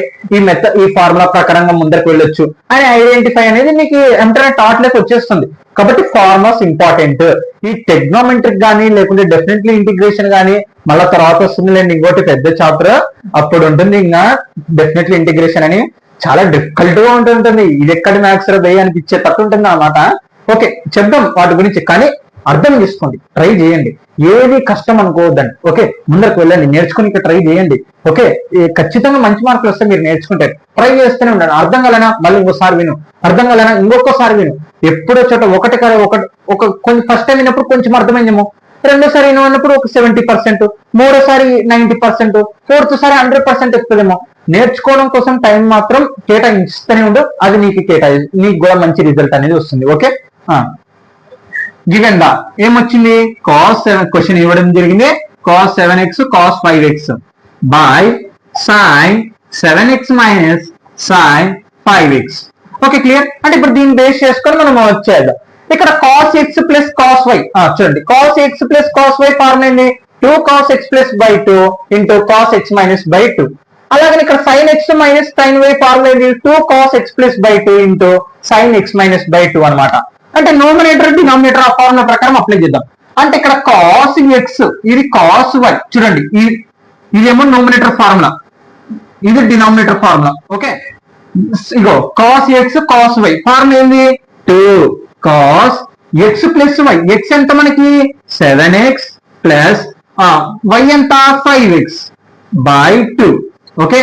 ఈ ఫార్ములా ప్రకారంగా ముందరకు వెళ్ళొచ్చు అని ఐడెంటిఫై అనేది నీకు వెంటనే థాట్ లెస్ వచ్చేస్తుంది. కాబట్టి ఫార్ములాస్ ఇంపార్టెంట్. ఈ టెగ్నోమెట్రిక్ కానీ లేకుంటే డెఫినెట్లీ ఇంటిగ్రేషన్ కానీ మళ్ళీ తర్వాత వస్తుంది లేండి, ఇంకోటి పెద్ద చాప్టర్ అప్పుడు ఉంటుంది. ఇంకా డెఫినెట్లీ ఇంటిగ్రేషన్ అని చాలా డిఫికల్ట్ గా ఉంటుంది. ఇది ఎక్కడ మ్యాథ్స్ రా భయ అనిపించే తట్టు ఉంటుంది అన్నమాట. ఓకే, చెప్దాం వాటి గురించి, కానీ అర్థం చేసుకోండి, ట్రై చేయండి, ఏది కష్టం అనుకోవద్దండి. ఓకే, ముందరకు వెళ్ళండి, నేర్చుకుని ట్రై చేయండి. ఓకే, ఖచ్చితంగా మంచి మార్కులు వస్తే మీరు నేర్చుకుంటారు. ట్రై చేస్తూనే ఉండండి. అర్థం కలనా మళ్ళీ ఇంకోసారి విను, అర్థం కలనా ఇంకొకసారి విను. ఎప్పుడో చోట కొంచెం ఫస్ట్ టైం విన్నప్పుడు కొంచెం అర్థమైందేమో, రెండోసారి విన్నప్పుడు ఒక 70%, మూడోసారి 90%, ఫోర్త్ సారి 100% వస్తుందేమో. నేర్చుకోవడం కోసం టైం మాత్రం కేటాయిస్తూనే ఉండు, అది నీకు కూడా మంచి రిజల్ట్ అనేది వస్తుంది. ఓకే, గివెన్ దా ఏమొచ్చింది కాస్ 7 క్వశ్చన్ ఇవ్వడం జరిగింది cos 7x cos 5x by sine 7x minus sine 5x. Okay clear. అంటే ఇప్పుడు దీన్ని బేస్ చేసుకొని మనం వచ్చేద్దాం. ఇక్కడ cos X plus cos y చూడండి cos X plus cos y formula ఏంది 2 cos x plus by 2 into cos x minus by 2. అలాగే ఇక్కడ sin x minus sin y formula ఏంది 2 cos x plus by 2 into sin x minus by 2 అన్నమాట. అంటే న్యూమరేటర్ డినామినేటర్ ఆ ఫార్ములా ప్రకారం అప్లై చేద్దాం. అంటే ఇక్కడ cos x ఇది cos y చూడండి ఇదేమో న్యూమరేటర్ ఫార్ములా ఇది డినామినేటర్ ఫార్ములా. ఓకే ఇగో cos x cos y formula ఏంది 2 cos x plus y x ఎంత మనకి 7x ప్లస్ y ఎంత 5x బై 2. ఓకే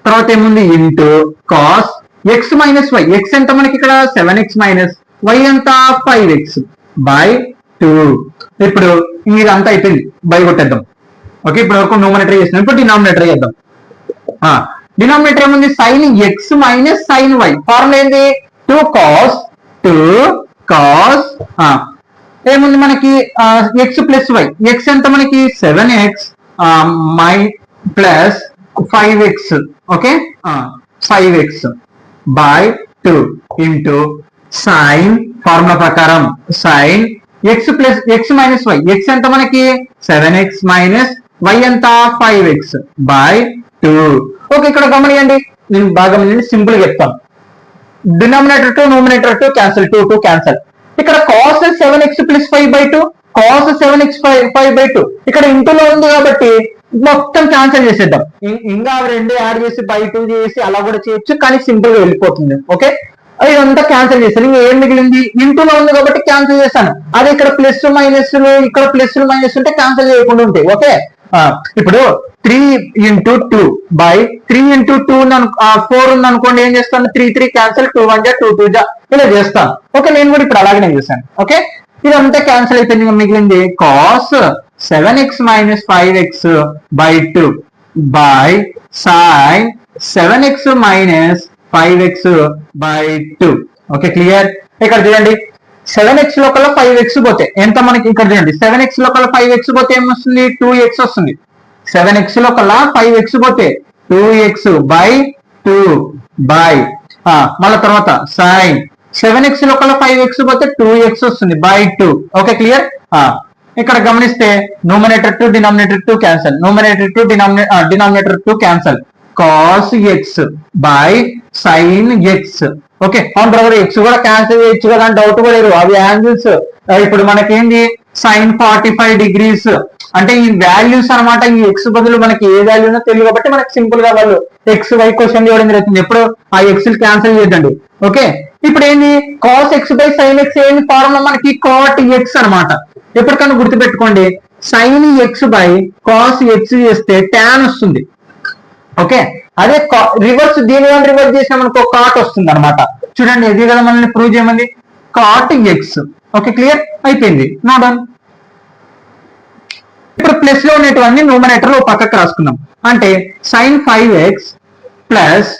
తర్వాత ఏముంది into cos x minus y x ఎంత మనకి ఇక్కడ 7x మైనస్ y ఎంత 5x బై 2. ఇప్పుడు ఇదంతా అయిపోయింది బై కొట్టేద్దాం. ఓకే ఇప్పుడు వరకు న్యూమరేటర్ చేసినాం. ఇప్పుడు డినామినేటర్ చేద్దాం. డినామినేటర్ ఏముంది sine x minus sine y formula ఏంది 2 కాస్ ఏముంది మనకి ఎక్స్ ప్లస్ వై ఎక్స్ ఎంత మనకి 7x మై plus 5x. Okay 5x by 2 into sine formula ప్రకారం sine X plus x minus why X ఎంత మనకి 7x మైనస్ వై ఎంత 5x బై 2. ఓకే ఇక్కడ గమనియండి నేను బాగా సింపుల్ గా చెప్తాను. Denominator to numerator to cancel 2 cancel. ఇక్కడ cos 7x plus 5 by 2 cos 7x 5 by 2 ఇక్కడ ఇంటూలో ఉంది కాబట్టి మొత్తం క్యాన్సిల్ చేసేద్దాం. ఇంకా రెండు యాడ్ చేసి బై 2 చేసి అలా కూడా చేయొచ్చు కానీ సింపుల్ గా వెళ్ళిపోతుంది. ఓకే ఇదంతా క్యాన్సిల్ చేశాను. ఇంకా ఏం మిగిలింది ఇంటూలో ఉంది కాబట్టి క్యాన్సిల్ చేశాను. అదే ఇక్కడ ప్లస్ మైనస్ ఇక్కడ ప్లస్ మైనస్ ఉంటే క్యాన్సిల్ చేయకుండా ఉంటాయి. ఓకే ఇప్పుడు 3 into 2 by 3 into 2 4 ఉంది అనుకోండి ఏం చేస్తాను 3 క్యాన్సిల్ 2 1 2 2 ఇలా చేస్తాను. ఓకే నేను కూడా ఇప్పుడు అలాగే చేశాను. ఓకే ఇదంతా క్యాన్సిల్ అయిపోయింది. మిగిలింది cos 7x minus 5x by 2 by sin 7x minus 5x by 2. Okay clear. ఇక్కడ చూడండి 7x లోపల 5x పోతే ఎంత మనకి ఇక్కడ చూడండి 7x లోపల 5x పోతే ఏమొస్తుంది 2x వస్తుంది. 7x లోపల 5x పోతే 2x బై 2 బై మళ్ళీ తర్వాత సైన్ 7x లోపల 5x పోతే 2x వస్తుంది బై 2. Okay clear. ఇక్కడ గమనిస్తే numerator to denominator to cancel numerator to denominator to cancel cos x by sin x. Okay అవును బ్రదర్ ఎక్స్ కూడా క్యాన్సిల్ చేయొచ్చు కదా అని డౌట్ పడేరు. అవి యాంగిల్స్ ఇప్పుడు మనకేంది sin 45 degrees అంటే ఈ వాల్యూస్ అనమాట. ఈ ఎక్స్ బదులు మనకి ఏ వాల్యూ ఉన్నా తెలియదు కాబట్టి మనకి సింపుల్ గా వాళ్ళు ఎక్స్ వై క్వశ్చన్ ఇవ్వడం జరుగుతుంది. ఎప్పుడు ఆ ఎక్స్ క్యాన్సిల్ చేద్దండి. ఓకే ఇప్పుడు ఏంది cos x by sin x ఏంది ఫార్ములా మనకి cot x అనమాట. ఎప్పటికన్నా గుర్తుపెట్టుకోండి sin x by cos x చేస్తే tan వస్తుంది. ఓకే అదే రివర్స్ దీని వల్ల రివర్స్ చేసినామనుకో కాట్ వస్తుంది అనమాట. చూడండి ఇది కదా మనల్ని ప్రూవ్ చేయమంది కాట్ ఎక్స్. ఓకే క్లియర్ అయిపోయింది. No done. ఇప్పుడు ప్లస్ లో ఉన్నటువంటి న్యూమరేటర్ లో పక్కకు రాసుకున్నాం. అంటే sin 5x plus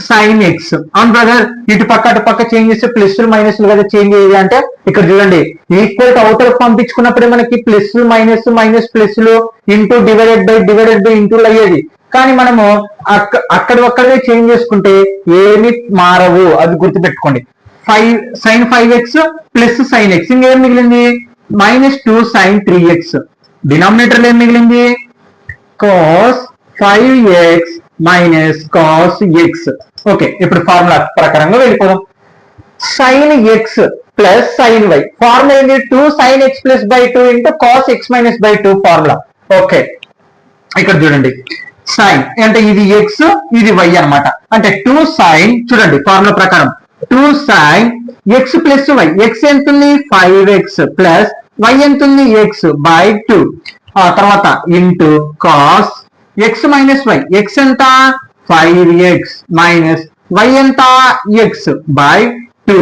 sin x. అవును బ్రదర్ ఇటు పక్క అటు పక్క చేంజ్ చేస్తే ప్లస్ మైనస్ కదా చేంజ్ అయ్యేది. అంటే ఇక్కడ చూడండి ఈక్వల్ అవుటర్ పంపించుకున్నప్పుడే మనకి ప్లస్ మైనస్ మైనస్ ప్లస్ లు ఇంటూ డివైడెడ్ బై ఇంటూ అయ్యేది. కానీ మనము అక్కడే చేంజ్ చేసుకుంటే ఏమి మారవు అది గుర్తుపెట్టుకోండి. sin 5x plus sin x ఇంకేం మిగిలింది మైనస్ 2 sin 3x. డినామినేటర్ ఏం మిగిలింది cos 5x minus cos x. Okay ఇప్పుడు ఫార్ములా ప్రకారంగా వెళ్ళిపోదాం. sin x plus sin y formula ఏంటి 2 sin x plus by 2 into cos x minus by 2 formula. Okay ఇక్కడ చూడండి సైన్ అంటే ఇది ఎక్స్ ఇది వై అనమాట. అంటే 2 sin చూడండి ఫార్ములా ప్రకారం 2 sin x plus Y X ఎంత ఉంది 5x ప్లస్ వై ఎంత ఉంది x బై 2 తర్వాత into cos x minus why X ఎంత 5x మైనస్ వై ఎంత x బై 2.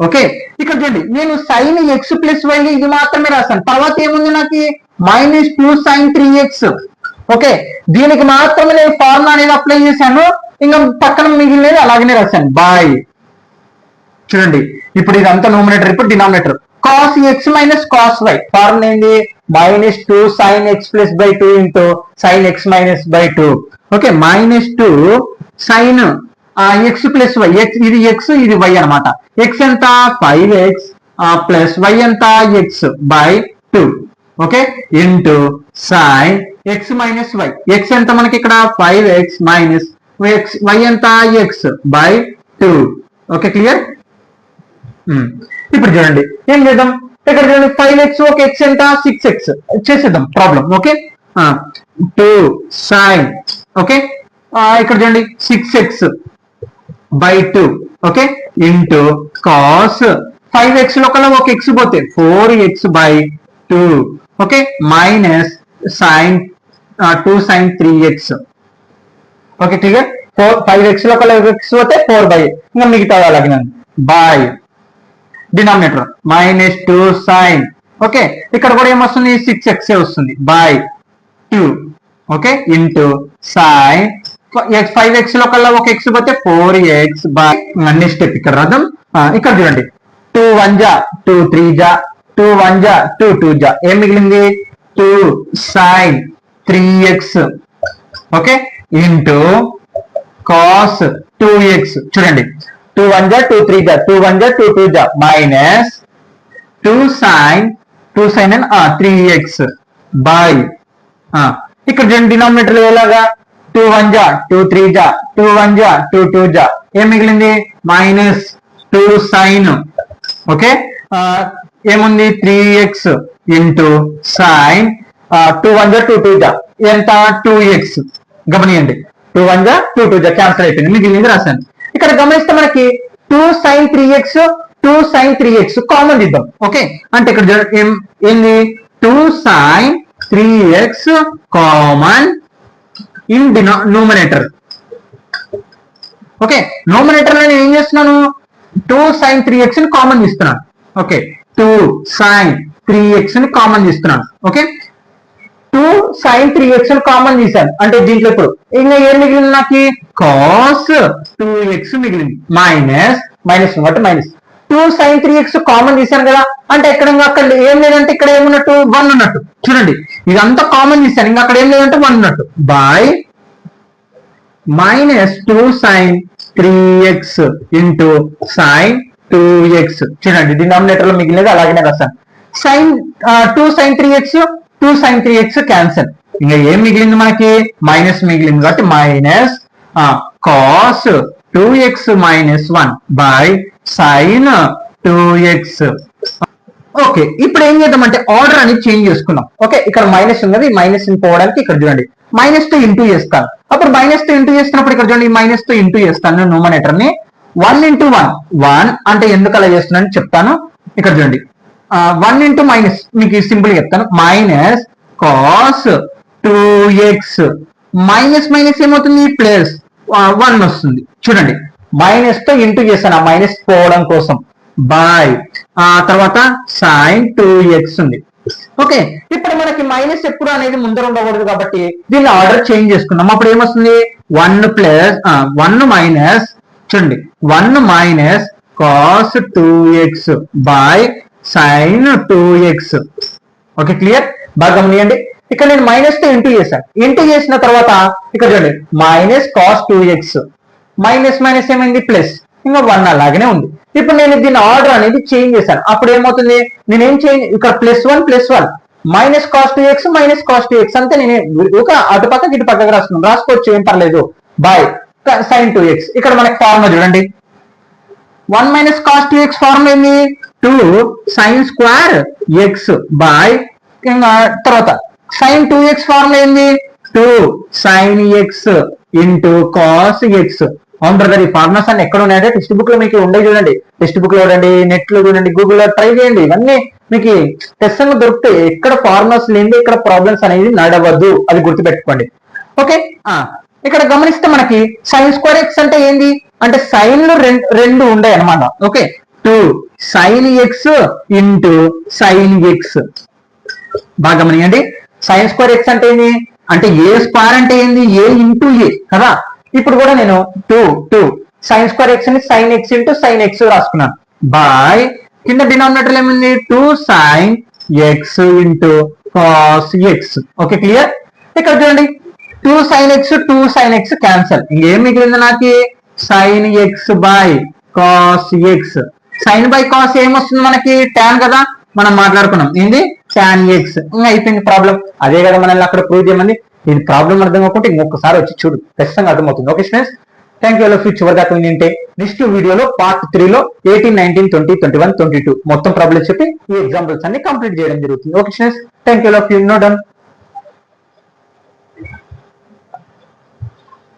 ఓకే ఇక్కడ చూడండి నేను sin x ప్లస్ వై ఇది మాత్రమే రాశాను. తర్వాత ఏముంది నాకు మైనస్ 2 sin 3x. ఓకే దీనికి మాత్రమే నేను ఫార్ములా అనేది అప్లై చేశాను. ఇంకా పక్కన మిగిలినది అలాగనే రాశాను బై. చూడండి ఇప్పుడు ఇదంతా న్యూమరేటర్ ఇప్పుడు denominator cos x minus cos y formula ఏంది -2 sin x plus by 2 into sin x minus by 2. Okay -2 sin x plus y, ఇది x ఇది y అన్నమాట. x ఎంత 5x ప్లస్ y ఎంత x by 2. Okay into sin x minus y, x ఎంత మనకి ఇక్కడ 5x మైనస్ y ఎంత x by 2. Okay clear. ఇప్పుడు చూడండి ఏం చేద్దాం, ఇక్కడ చూడండి 5x ఒక x ఎంత 6x చేసేద్దాం ప్రాబ్లం. ఓకే 2 sin, ఓకే ఇక్కడ చూడండి 6x by 2 okay into cos 5x లో కల్లా ఒక x పోతే 4x by 2 okay minus sin 2 sin 3x. Okay clear. 5x లో కల్లా x పోతే 4 by, ఇంకా మిగతా అలాగే బై డినామినేటర్ -2 sin, ఓకే ఇక్కడ కూడా ఏమొస్తుంది 6x వస్తుంది by 2 okay into sin 5x లో కల్లా ఒక x పోతే 4x బై అన్ని స్టెప్ ఇక్కడ రాద్దాం. ఇక్కడ చూడండి 2 1 జా 2 3 జా 2 1 జా 2 2 జా ఏం మిగిలింది 2 sin 3x okay into cos 2x. చూడండి 2 1 జా 2 3 జా 2 1 జా 2 2 జా మైనస్ 2 sin 3x బై ఇక్కడ చూడండి డినామినేటర్ ఎలాగా 2 1 జా 2 3 జా 2 1 జా 2 2 జా ఏం మిగిలింది మైనస్ 2 sin ఓకే ఏముంది 3x ఇంటూ sin 2 1 జా 2 2 జా ఎంత 2x. గమనియండి 2 1 జా 2 2 జా క్యాన్సిల్ అయిపోయింది, మిగిలింది రాశాను. ఇక్కడ గమనిస్తే మనకి 2 sin 3x 2 sin 3x common ఇద్దాం. ఓకే అంటే ఇక్కడ ఏంది 2 sin 3x common in numerator. Okay numerator లో నేను ఏం చేస్తున్నాను 2 sin 3x ని కామన్ తీస్తున్నాను. ఓకే 2 sin 3x ని కామన్ తీస్తున్నాను. ఓకే 2 sin 3x ని కామన్ తీశాను అంటే దీంట్లో ఇప్పుడు ఇంకా ఏం మిగిలింది నాకు cos 2x మిగిలింది మైనస్ కాబట్టి మైనస్ 2 sin 3x కామన్ తీశాను కదా అంటే ఎక్కడ అక్కడ ఏం లేదంటే ఇక్కడ ఏమున్నట్టు 1 ఉన్నట్టు. చూడండి ఇదంతా కామన్ తీశాను, ఇంకా అక్కడ ఏం లేదంటే 1 ఉన్నట్టు by -2 sin 3x into sin 2x. చూడండి డినామినేటర్ లో మిగిలినది అలాగనే రాస్తాను. sin 2 sin 3x 2 sin 3x cancel, ఇంకా ఏం మిగిలింది మనకి మైనస్ మిగిలింది కాబట్టి minus cos 2x minus 1 by sin 2x. Okay ఇప్పుడు ఏం చేద్దామంటే ఆర్డర్ అనేది చేంజ్ చేసుకున్నాం. ఓకే ఇక్కడ మైనస్ ఉన్నది, మైనస్ పోవడానికి ఇక్కడ చూడండి -2 ఇంటూ చేస్తాను. అప్పుడు -2 ఇంటూ చేస్తున్నప్పుడు ఇక్కడ చూడండి -2 ఇంటూ చేస్తాను న్యూమరేటర్ ని 1 ఇంటూ 1 అంటే ఎందుకు అలా చేస్తున్నాను చెప్తాను. ఇక్కడ చూడండి 1 ఇంటూ మైనస్ మీకు సింపుల్ చెప్తాను minus cos 2x minus minus ఏమవుతుంది ప్లస్ 1 వస్తుంది. చూడండి మైనస్ తో ఇంటూ చేశాను ఆ మైనస్ పోవడం కోసం బై తర్వాత sin 2x ఉంది. ఓకే ఇప్పుడు మనకి మైనస్ ఎప్పుడు అనేది ముందర ఉండకూడదు కాబట్టి దీన్ని ఆర్డర్ చేంజ్ చేసుకున్నాం. అప్పుడు ఏమొస్తుంది 1 మైనస్ చూడండి 1 minus cos 2x by sin 2x. Okay clear. బాగా గమనియండి ఇక్కడ నేను మైనస్ తో ఇంటూ చేశాను, ఇంటూ చేసిన తర్వాత ఇక్కడ చూడండి minus cos 2x minus minus ఏమైంది ప్లస్ ఇంకా 1 అలాగనే ఉంది. ఇప్పుడు నేను దీని ఆర్డర్ అనేది చేంజ్ చేశాను. అప్పుడు ఏమవుతుంది నేనేం చేంజ్ ఇక్కడ +1 మైనస్ cos 2x అంతే. నేను ఒక అటు పక్కకి ఇటు పక్కకి రాసుకోవచ్చు ఏం పర్లేదు బై sin 2x. ఇక్కడ మనకి ఫార్ములా చూడండి 1 మైనస్ cos 2x ఫార్ములా ఏంది 2 sin స్క్వేర్ x బై తర్వాత sin 2x ఫార్ములా ఏంది 2 sin x into cos x. అవును బ్రదర్ ఈ ఫార్ములాస్ అన్ని ఎక్కడ ఉన్నాయంటే టెక్స్ట్ బుక్ లో మీకు ఉండే చూడండి, టెక్స్ట్ బుక్ లో చూడండి, నెట్ లో చూడండి, గూగుల్లో ట్రై చేయండి, ఇవన్నీ మీకు టెస్ట్ లో దొరుకుతాయి. ఎక్కడ ఫార్ములాస్ లేని ఇక్కడ ప్రాబ్లమ్స్ అనేది నడవద్దు, అది గుర్తుపెట్టుకోండి. ఓకే ఇక్కడ గమనిస్తే మనకి sin స్క్వేర్ x అంటే ఏంది అంటే సైన్లు రెండు ఉండే అనమాట. Okay 2 sin x into sin x. బాగా గమనియండి sin స్క్వేర్ x అంటే ఏంది అంటే ఏ స్క్వేర్ అంటే ఏంది ఏ ఇంటూ ఏ కదా. ఇప్పుడు కూడా నేను 2 sin స్క్వేర్ x ని sin x into sin x రాసుకున్నాను బై కింద డినామినేటర్ ఏముంది 2 sin x into cos x. Okay clear. ఇక్కడ చూడండి 2 sin x 2 sin x cancel, ఇంకేం మిగిలింది నాకు sin x by cos x. sin by cos ఏమొస్తుంది మనకి tan కదా, మనం మాట్లాడుకున్నాం ఏంది tan x. ఇంకా అయిపోయింది ప్రాబ్లం. అదే కదా మనల్ని అక్కడ ప్రూవ్ చేయమంది. ఇది ప్రాబ్లం అర్థం కాకుంటే ఇంకొకసారి వచ్చి చూడు, ఖచ్చితంగా అర్థమవుతుంది. Okay students, thank you all of you. చివరిగా వింటే నెక్స్ట్ వీడియోలో పార్ట్ 3 లో 18, 19, 20, 21, 22 మొత్తం ప్రాబ్లమ్స్ చెప్పి ఈ ఎగ్జాంపుల్స్ అన్ని కంప్లీట్ చేయడం జరుగుతుంది. Okay students, thank you all of you. No done.